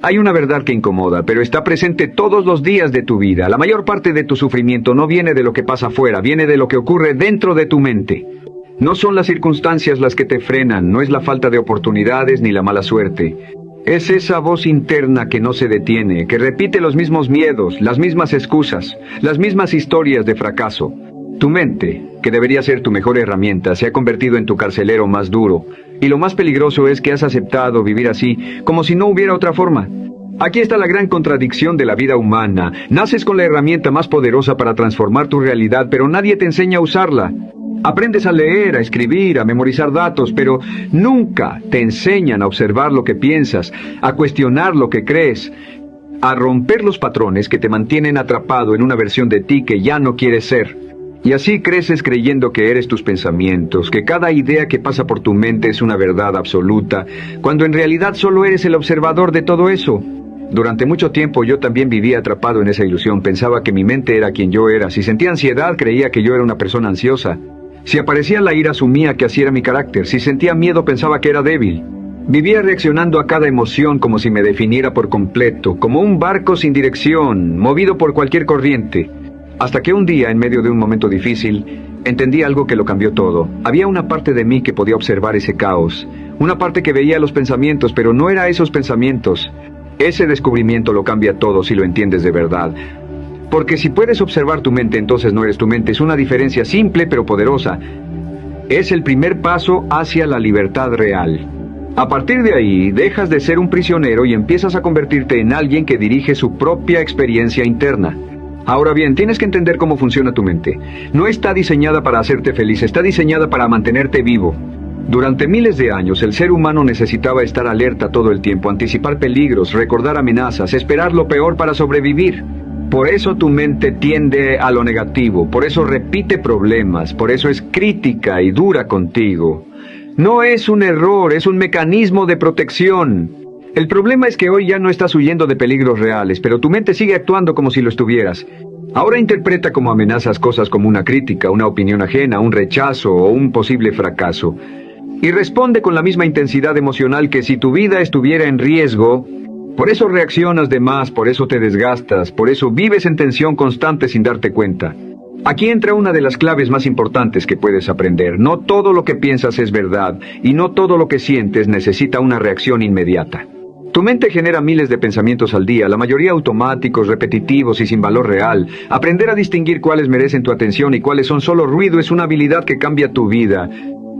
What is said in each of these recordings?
Hay una verdad que incomoda, pero está presente todos los días de tu vida. La mayor parte de tu sufrimiento no viene de lo que pasa afuera, viene de lo que ocurre dentro de tu mente. No son las circunstancias las que te frenan, no es la falta de oportunidades ni la mala suerte. Es esa voz interna que no se detiene, que repite los mismos miedos, las mismas excusas, las mismas historias de fracaso. Tu mente, que debería ser tu mejor herramienta, se ha convertido en tu carcelero más duro. Y lo más peligroso es que has aceptado vivir así, como si no hubiera otra forma. Aquí está la gran contradicción de la vida humana. Naces con la herramienta más poderosa para transformar tu realidad, pero nadie te enseña a usarla. Aprendes a leer, a escribir, a memorizar datos, pero nunca te enseñan a observar lo que piensas, a cuestionar lo que crees, a romper los patrones que te mantienen atrapado en una versión de ti que ya no quieres ser. Y así creces creyendo que eres tus pensamientos, que cada idea que pasa por tu mente es una verdad absoluta, cuando en realidad solo eres el observador de todo eso. Durante mucho tiempo yo también vivía atrapado en esa ilusión, pensaba que mi mente era quien yo era. Si sentía ansiedad, creía que yo era una persona ansiosa. Si aparecía la ira, asumía que así era mi carácter. Si sentía miedo, pensaba que era débil. Vivía reaccionando a cada emoción como si me definiera por completo, como un barco sin dirección, movido por cualquier corriente. Hasta que un día, en medio de un momento difícil, entendí algo que lo cambió todo. Había una parte de mí que podía observar ese caos. Una parte que veía los pensamientos, pero no era esos pensamientos. Ese descubrimiento lo cambia todo si lo entiendes de verdad. Porque si puedes observar tu mente, entonces no eres tu mente. Es una diferencia simple pero poderosa. Es el primer paso hacia la libertad real. A partir de ahí, dejas de ser un prisionero y empiezas a convertirte en alguien que dirige su propia experiencia interna. Ahora bien, tienes que entender cómo funciona tu mente. No está diseñada para hacerte feliz, está diseñada para mantenerte vivo. Durante miles de años, el ser humano necesitaba estar alerta todo el tiempo, anticipar peligros, recordar amenazas, esperar lo peor para sobrevivir. Por eso tu mente tiende a lo negativo, por eso repite problemas, por eso es crítica y dura contigo. No es un error, es un mecanismo de protección. El problema es que hoy ya no estás huyendo de peligros reales, pero tu mente sigue actuando como si lo estuvieras. Ahora interpreta como amenazas cosas como una crítica, una opinión ajena, un rechazo o un posible fracaso. Y responde con la misma intensidad emocional que si tu vida estuviera en riesgo. Por eso reaccionas de más, por eso te desgastas, por eso vives en tensión constante sin darte cuenta. Aquí entra una de las claves más importantes que puedes aprender. No todo lo que piensas es verdad, y no todo lo que sientes necesita una reacción inmediata. Tu mente genera miles de pensamientos al día, la mayoría automáticos, repetitivos y sin valor real. Aprender a distinguir cuáles merecen tu atención y cuáles son solo ruido es una habilidad que cambia tu vida.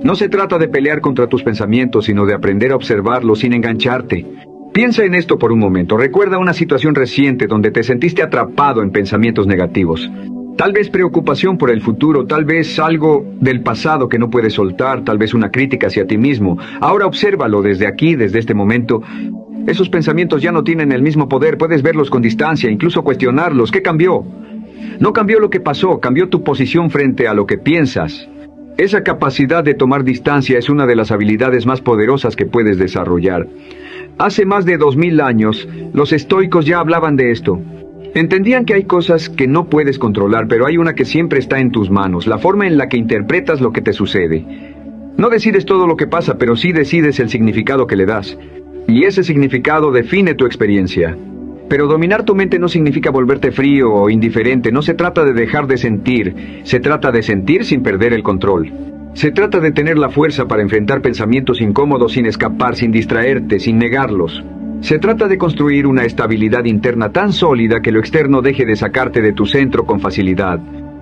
No se trata de pelear contra tus pensamientos, sino de aprender a observarlos sin engancharte. Piensa en esto por un momento. Recuerda una situación reciente donde te sentiste atrapado en pensamientos negativos. Tal vez preocupación por el futuro, tal vez algo del pasado que no puedes soltar, tal vez una crítica hacia ti mismo. Ahora obsérvalo desde aquí, desde este momento. Esos pensamientos ya no tienen el mismo poder, puedes verlos con distancia, incluso cuestionarlos. ¿Qué cambió? No cambió lo que pasó, cambió tu posición frente a lo que piensas. Esa capacidad de tomar distancia es una de las habilidades más poderosas que puedes desarrollar. Hace más de 2000 años, los estoicos ya hablaban de esto. Entendían que hay cosas que no puedes controlar, pero hay una que siempre está en tus manos, la forma en la que interpretas lo que te sucede. No decides todo lo que pasa, pero sí decides el significado que le das. Y ese significado define tu experiencia. Pero dominar tu mente no significa volverte frío o indiferente, no se trata de dejar de sentir, se trata de sentir sin perder el control. Se trata de tener la fuerza para enfrentar pensamientos incómodos sin escapar, sin distraerte, sin negarlos. Se trata de construir una estabilidad interna tan sólida que lo externo deje de sacarte de tu centro con facilidad.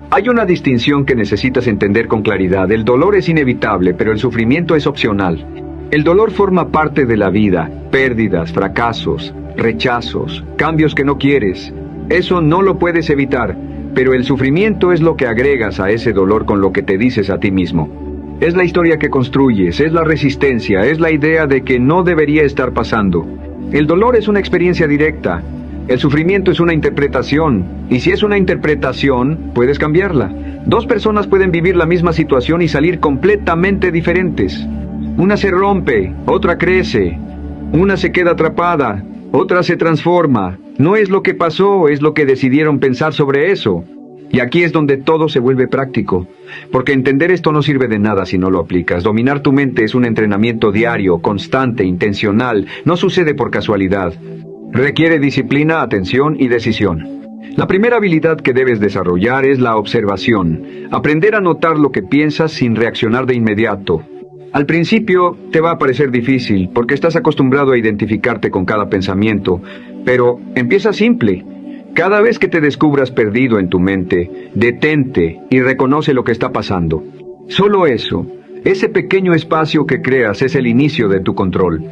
Hay una distinción que necesitas entender con claridad. El dolor es inevitable, pero el sufrimiento es opcional. El dolor forma parte de la vida. Pérdidas, fracasos, rechazos, cambios que no quieres. Eso no lo puedes evitar, pero el sufrimiento es lo que agregas a ese dolor con lo que te dices a ti mismo. Es la historia que construyes, es la resistencia, es la idea de que no debería estar pasando. El dolor es una experiencia directa. El sufrimiento es una interpretación. Y si es una interpretación, puedes cambiarla. Dos personas pueden vivir la misma situación y salir completamente diferentes. Una se rompe, otra crece. Una se queda atrapada, otra se transforma. No es lo que pasó, es lo que decidieron pensar sobre eso. Y aquí es donde todo se vuelve práctico, porque entender esto no sirve de nada si no lo aplicas. Dominar tu mente es un entrenamiento diario, constante, intencional, no sucede por casualidad. Requiere disciplina, atención y decisión. La primera habilidad que debes desarrollar es la observación. Aprender a notar lo que piensas sin reaccionar de inmediato. Al principio te va a parecer difícil porque estás acostumbrado a identificarte con cada pensamiento, pero empieza simple. Cada vez que te descubras perdido en tu mente, detente y reconoce lo que está pasando. Solo eso, ese pequeño espacio que creas es el inicio de tu control.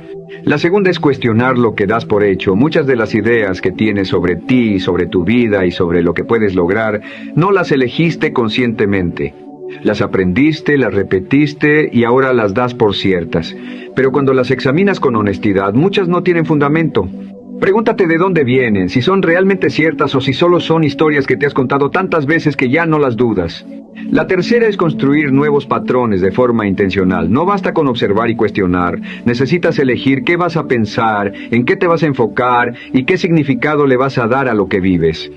La segunda es cuestionar lo que das por hecho. Muchas de las ideas que tienes sobre ti, sobre tu vida y sobre lo que puedes lograr, no las elegiste conscientemente. Las aprendiste, las repetiste y ahora las das por ciertas. Pero cuando las examinas con honestidad, muchas no tienen fundamento. Pregúntate de dónde vienen, si son realmente ciertas o si solo son historias que te has contado tantas veces que ya no las dudas. La tercera es construir nuevos patrones de forma intencional. No basta con observar y cuestionar. Necesitas elegir qué vas a pensar, en qué te vas a enfocar y qué significado le vas a dar a lo que vives.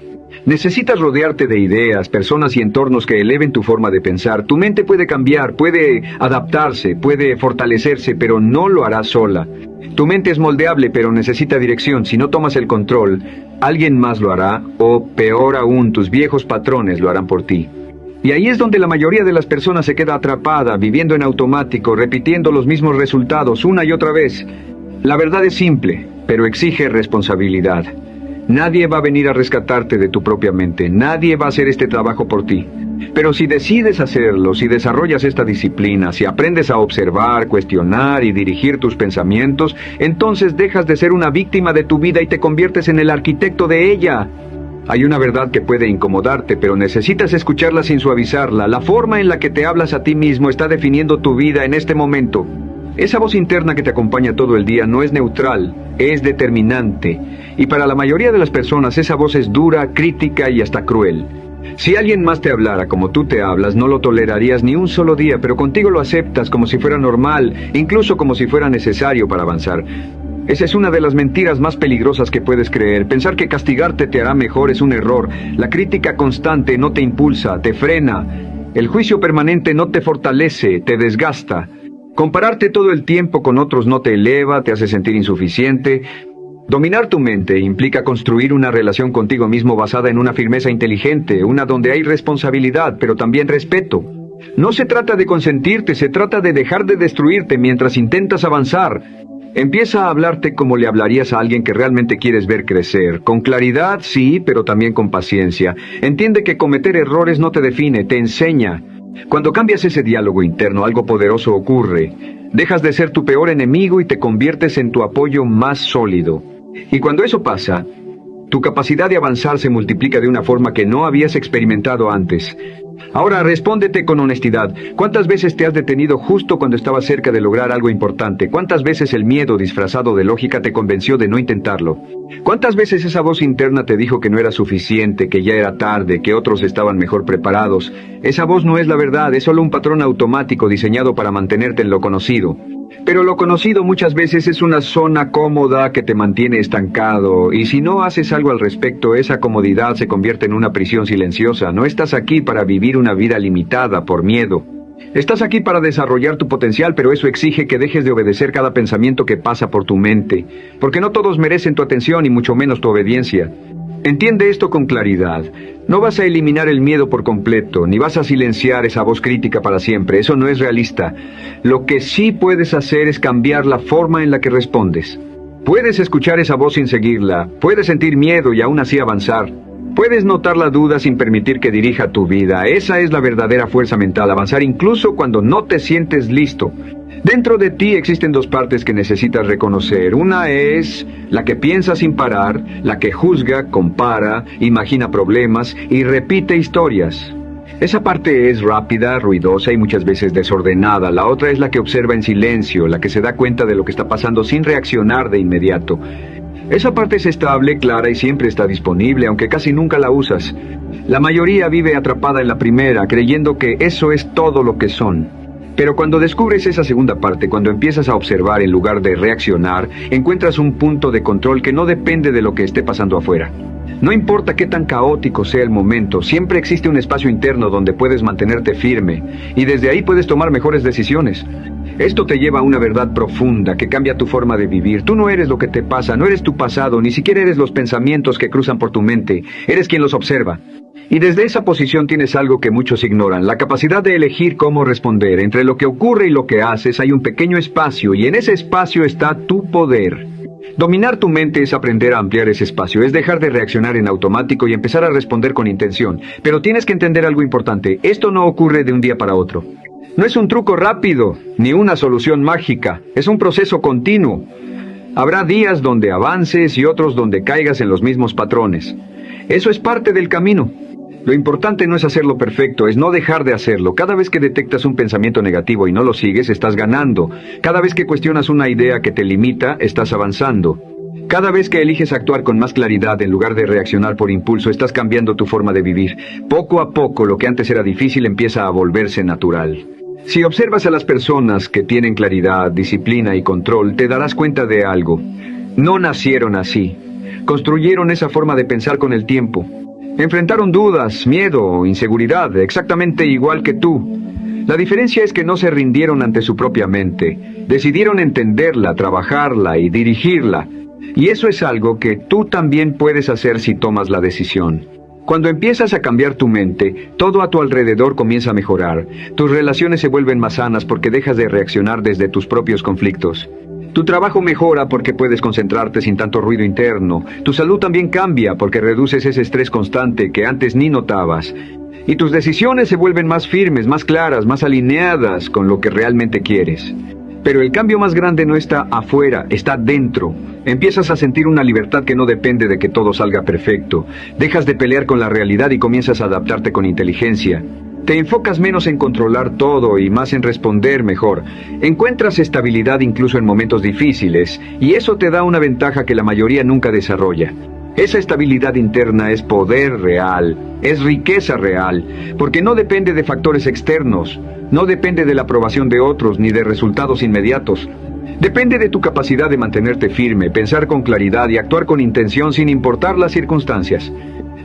Necesitas rodearte de ideas, personas y entornos que eleven tu forma de pensar. Tu mente puede cambiar, puede adaptarse, puede fortalecerse, pero no lo hará sola. Tu mente es moldeable, pero necesita dirección. Si no tomas el control, alguien más lo hará, o peor aún, tus viejos patrones lo harán por ti. Y ahí es donde la mayoría de las personas se queda atrapada, viviendo en automático, repitiendo los mismos resultados una y otra vez. La verdad es simple, pero exige responsabilidad. Nadie va a venir a rescatarte de tu propia mente. Nadie va a hacer este trabajo por ti. Pero si decides hacerlo, si desarrollas esta disciplina, si aprendes a observar, cuestionar y dirigir tus pensamientos, entonces dejas de ser una víctima de tu vida y te conviertes en el arquitecto de ella. Hay una verdad que puede incomodarte, pero necesitas escucharla sin suavizarla. La forma en la que te hablas a ti mismo está definiendo tu vida en este momento. Esa voz interna que te acompaña todo el día no es neutral, es determinante. Y para la mayoría de las personas esa voz es dura, crítica y hasta cruel. Si alguien más te hablara como tú te hablas, no lo tolerarías ni un solo día, pero contigo lo aceptas como si fuera normal, incluso como si fuera necesario para avanzar. Esa es una de las mentiras más peligrosas que puedes creer. Pensar que castigarte te hará mejor es un error. La crítica constante no te impulsa, te frena. El juicio permanente no te fortalece, te desgasta. Compararte todo el tiempo con otros no te eleva, te hace sentir insuficiente. Dominar tu mente implica construir una relación contigo mismo basada en una firmeza inteligente, una donde hay responsabilidad, pero también respeto. No se trata de consentirte, se trata de dejar de destruirte mientras intentas avanzar. Empieza a hablarte como le hablarías a alguien que realmente quieres ver crecer. Con claridad, sí, pero también con paciencia. Entiende que cometer errores no te define, te enseña. Cuando cambias ese diálogo interno, algo poderoso ocurre. Dejas de ser tu peor enemigo y te conviertes en tu apoyo más sólido. Y cuando eso pasa, tu capacidad de avanzar se multiplica de una forma que no habías experimentado antes. Ahora respóndete con honestidad. ¿Cuántas veces te has detenido justo cuando estabas cerca de lograr algo importante? ¿Cuántas veces el miedo disfrazado de lógica te convenció de no intentarlo? ¿Cuántas veces esa voz interna te dijo que no era suficiente, que ya era tarde, que otros estaban mejor preparados? Esa voz no es la verdad, es solo un patrón automático diseñado para mantenerte en lo conocido. Pero lo conocido muchas veces es una zona cómoda que te mantiene estancado, y si no haces algo al respecto, esa comodidad se convierte en una prisión silenciosa. No estás aquí para vivir una vida limitada por miedo. Estás aquí para desarrollar tu potencial, pero eso exige que dejes de obedecer cada pensamiento que pasa por tu mente, porque no todos merecen tu atención y mucho menos tu obediencia. Entiende esto con claridad. No vas a eliminar el miedo por completo, ni vas a silenciar esa voz crítica para siempre. Eso no es realista. Lo que sí puedes hacer es cambiar la forma en la que respondes. Puedes escuchar esa voz sin seguirla, puedes sentir miedo y aún así avanzar. Puedes notar la duda sin permitir que dirija tu vida. Esa es la verdadera fuerza mental, avanzar incluso cuando no te sientes listo. Dentro de ti existen dos partes que necesitas reconocer. Una es la que piensa sin parar, la que juzga, compara, imagina problemas y repite historias. Esa parte es rápida, ruidosa y muchas veces desordenada. La otra es la que observa en silencio, la que se da cuenta de lo que está pasando sin reaccionar de inmediato. Esa parte es estable, clara y siempre está disponible, aunque casi nunca la usas. La mayoría vive atrapada en la primera, creyendo que eso es todo lo que son. Pero cuando descubres esa segunda parte, cuando empiezas a observar en lugar de reaccionar, encuentras un punto de control que no depende de lo que esté pasando afuera. No importa qué tan caótico sea el momento, siempre existe un espacio interno donde puedes mantenerte firme, y desde ahí puedes tomar mejores decisiones. Esto te lleva a una verdad profunda que cambia tu forma de vivir. Tú no eres lo que te pasa, no eres tu pasado, ni siquiera eres los pensamientos que cruzan por tu mente. Eres quien los observa. Y desde esa posición tienes algo que muchos ignoran, la capacidad de elegir cómo responder. Entre lo que ocurre y lo que haces hay un pequeño espacio, y en ese espacio está tu poder. Dominar tu mente es aprender a ampliar ese espacio, es dejar de reaccionar en automático y empezar a responder con intención. Pero tienes que entender algo importante, esto no ocurre de un día para otro. No es un truco rápido, ni una solución mágica, es un proceso continuo. Habrá días donde avances y otros donde caigas en los mismos patrones. Eso es parte del camino. Lo importante no es hacerlo perfecto, es no dejar de hacerlo. Cada vez que detectas un pensamiento negativo y no lo sigues, estás ganando. Cada vez que cuestionas una idea que te limita, estás avanzando. Cada vez que eliges actuar con más claridad en lugar de reaccionar por impulso, estás cambiando tu forma de vivir. Poco a poco, lo que antes era difícil empieza a volverse natural. Si observas a las personas que tienen claridad, disciplina y control, te darás cuenta de algo. No nacieron así. Construyeron esa forma de pensar con el tiempo. Enfrentaron dudas, miedo, inseguridad, exactamente igual que tú. La diferencia es que no se rindieron ante su propia mente. Decidieron entenderla, trabajarla y dirigirla. Y eso es algo que tú también puedes hacer si tomas la decisión. Cuando empiezas a cambiar tu mente, todo a tu alrededor comienza a mejorar. Tus relaciones se vuelven más sanas porque dejas de reaccionar desde tus propios conflictos. Tu trabajo mejora porque puedes concentrarte sin tanto ruido interno. Tu salud también cambia porque reduces ese estrés constante que antes ni notabas. Y tus decisiones se vuelven más firmes, más claras, más alineadas con lo que realmente quieres. Pero el cambio más grande no está afuera, está dentro. Empiezas a sentir una libertad que no depende de que todo salga perfecto. Dejas de pelear con la realidad y comienzas a adaptarte con inteligencia. Te enfocas menos en controlar todo y más en responder mejor. Encuentras estabilidad incluso en momentos difíciles, y eso te da una ventaja que la mayoría nunca desarrolla. Esa estabilidad interna es poder real, es riqueza real, porque no depende de factores externos, no depende de la aprobación de otros ni de resultados inmediatos. Depende de tu capacidad de mantenerte firme, pensar con claridad y actuar con intención sin importar las circunstancias.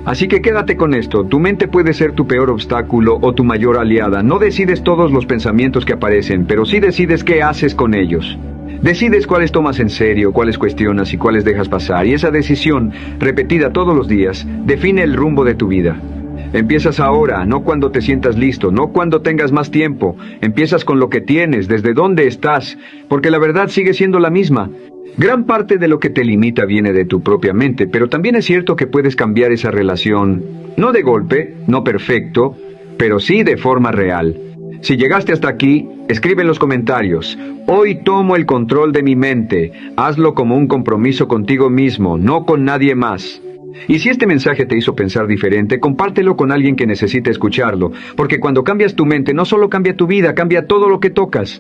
Así que quédate con esto, tu mente puede ser tu peor obstáculo o tu mayor aliada. No decides todos los pensamientos que aparecen, pero sí decides qué haces con ellos. Decides cuáles tomas en serio, cuáles cuestionas y cuáles dejas pasar, y esa decisión, repetida todos los días, define el rumbo de tu vida. Empiezas ahora, no cuando te sientas listo, no cuando tengas más tiempo. Empiezas con lo que tienes, desde dónde estás, porque la verdad sigue siendo la misma. Gran parte de lo que te limita viene de tu propia mente, pero también es cierto que puedes cambiar esa relación, no de golpe, no perfecto, pero sí de forma real. Si llegaste hasta aquí, escribe en los comentarios: hoy tomo el control de mi mente. Hazlo como un compromiso contigo mismo, no con nadie más. Y si este mensaje te hizo pensar diferente, compártelo con alguien que necesite escucharlo, porque cuando cambias tu mente, no solo cambia tu vida, cambia todo lo que tocas.